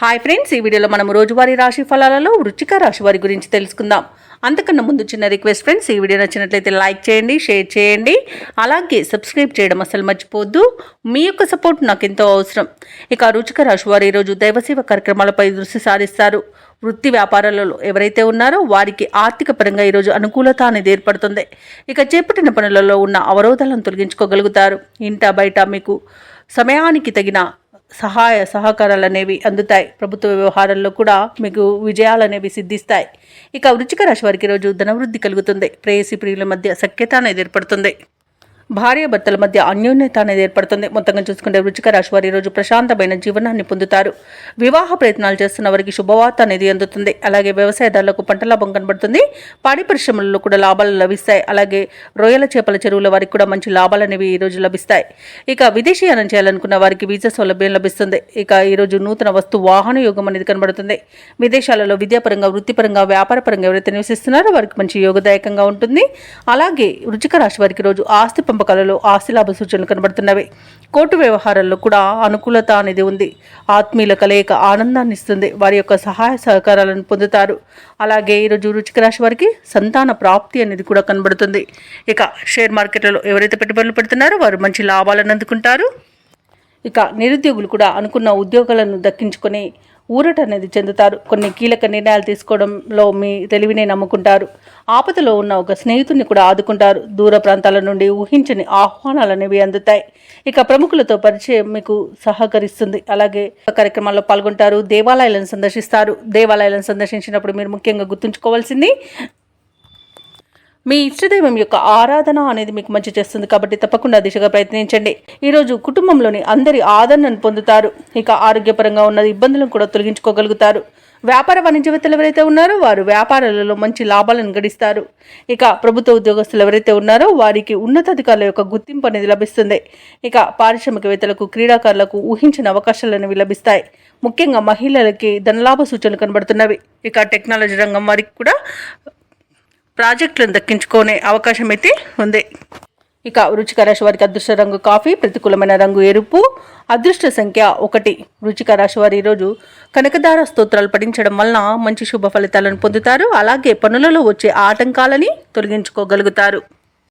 Hi friends, ఈ వీడియోలో మనం రోజువారీ రాశి ఫలాలలో వృశ్చిక రాశి వారి గురించి తెలుసుకుందాం. అంతకన్నా ముందు చిన్న రిక్వెస్ట్ ఫ్రెండ్స్, ఈ వీడియో నచ్చినట్లయితే లైక్ చేయండి, షేర్ చేయండి, అలాగే సబ్స్క్రైబ్ చేయడం అసలు మర్చిపోవద్దు. మీ యొక్క సపోర్ట్ నాకు ఎంతో అవసరం. ఇక వృశ్చిక రాశి వారు ఈరోజు దైవసేవ కార్యక్రమాలపై దృష్టి సారిస్తారు. వృత్తి వ్యాపారాలలో ఎవరైతే ఉన్నారో వారికి ఆర్థిక పరంగా ఈరోజు అనుకూలత అనేది ఏర్పడుతుంది. ఇక చేపట్టిన పనులలో ఉన్న అవరోధాలను తొలగించుకోగలుగుతారు. ఇంట బయట మీకు సమయానికి తగిన సహాయ సహకారాలు అనేవి అందుతాయి. ప్రభుత్వ వ్యవహారాల్లో కూడా మీకు విజయాలు అనేవి సిద్ధిస్తాయి. ఇక వృశ్చిక రాశి వారికి రోజు ధనవృద్ధి కలుగుతుంది. ప్రేయసి ప్రియుల మధ్య సఖ్యత అనేది ఏర్పడుతుంది. భార్యాభర్తల మధ్య అన్యోన్యత అనేది ఏర్పడుతుంది. మొత్తంగా చూసుకుంటే వృశ్చిక రాశి వారి రోజు ప్రశాంతమైన జీవనాన్ని పొందుతారు. వివాహ ప్రయత్నాలు చేస్తున్న వారికి శుభవార్త అనేది అందుతుంది. అలాగే వ్యవసాయదారులకు పంట లాభం కనబడుతుంది. పాడి పరిశ్రమలలో కూడా లాభాలు లభిస్తాయి. అలాగే రొయ్యల చేపల చెరువుల వారికి కూడా మంచి లాభాలు అనేవి ఈ రోజు లభిస్తాయి. ఇక విదేశీయానం చేయాలనుకున్న వారికి వీసా సౌలభ్యం లభిస్తుంది. ఇక ఈరోజు నూతన వస్తు వాహన యోగం అనేది కనబడుతుంది. విదేశాలలో విద్యాపరంగా, వృత్తిపరంగా, వ్యాపారపరంగా ఎవరైతే నివసిస్తున్నారో వారికి మంచి యోగదాయకంగా ఉంటుంది. అలాగే వృశ్చిక రాశి వారికి రోజు ఆస్తి పంపకాలలో ఆస్తి లాభ సూచనలు కనబడుతున్నవి. కోర్టు వ్యవహారాల్లో కూడా అనుకూలత అనేది ఉంది. ఆత్మీయుల కలయిక ఆనందాన్ని ఇస్తుంది. వారి యొక్క సహాయ సహకారాలను పొందుతారు. అలాగే ఈరోజు వృశ్చిక రాశి వారికి సంతాన ప్రాప్తి అనేది కూడా కనబడుతుంది. ఇక షేర్ మార్కెట్లలో ఎవరైతే పెట్టుబడులు పెడుతున్నారో వారు మంచి లాభాలను అందుకుంటారు. ఇక నిరుద్యోగులు కూడా అనుకున్న ఉద్యోగాలను దక్కించుకొని ఊరట అనేది చెందుతారు. కొన్ని కీలక నిర్ణయాలు తీసుకోవడంలో మీ తెలివినే నమ్ముకుంటారు. ఆపదలో ఉన్న ఒక స్నేహితుడిని కూడా ఆదుకుంటారు. దూర ప్రాంతాల నుండి ఊహించని ఆహ్వానాలు అనేవి అందుతాయి. ఇక ప్రముఖులతో పరిచయం మీకు సహకరిస్తుంది. అలాగే కార్యక్రమాల్లో పాల్గొంటారు. దేవాలయాలను సందర్శిస్తారు. దేవాలయాలను సందర్శించినప్పుడు మీరు ముఖ్యంగా గుర్తుంచుకోవాల్సింది, మీ ఇష్టదైవం యొక్క ఆరాధన అనేది మీకు మంచి చేస్తుంది. కాబట్టి తప్పకుండా దిశగా ప్రయత్నించండి. ఈరోజు కుటుంబంలోని అందరి ఆదరణను పొందుతారు. ఇక ఆరోగ్యపరంగా ఉన్న ఇబ్బందులను కూడా తొలగించుకోగలుగుతారు. వ్యాపార వాణిజ్యవేత్తలు ఎవరైతే ఉన్నారో వారు వ్యాపారాలలో మంచి లాభాలను గడిస్తారు. ఇక ప్రభుత్వ ఉద్యోగస్తులు ఎవరైతే ఉన్నారో వారికి ఉన్నతాధికారుల యొక్క గుర్తింపు అనేది లభిస్తుంది. ఇక పారిశ్రామికవేత్తలకు, క్రీడాకారులకు ఊహించిన అవకాశాలు అనేవి లభిస్తాయి. ముఖ్యంగా మహిళలకి ధనలాభ సూచనలు కనబడుతున్నవి. ఇక టెక్నాలజీ రంగం వారికి కూడా ప్రాజెక్టులను దక్కించుకునే అవకాశం అయితే ఉంది. ఇక వృశ్చిక రాశి వారికి అదృష్ట రంగు కాఫీ, ప్రతికూలమైన రంగు ఎరుపు, అదృష్ట సంఖ్య 1. వృశ్చిక రాశి వారు ఈరోజు కనకదార స్తోత్రాలు పఠించడం వలన మంచి శుభ ఫలితాలను పొందుతారు. అలాగే పనులలో వచ్చే ఆటంకాలని తొలగించుకోగలుగుతారు.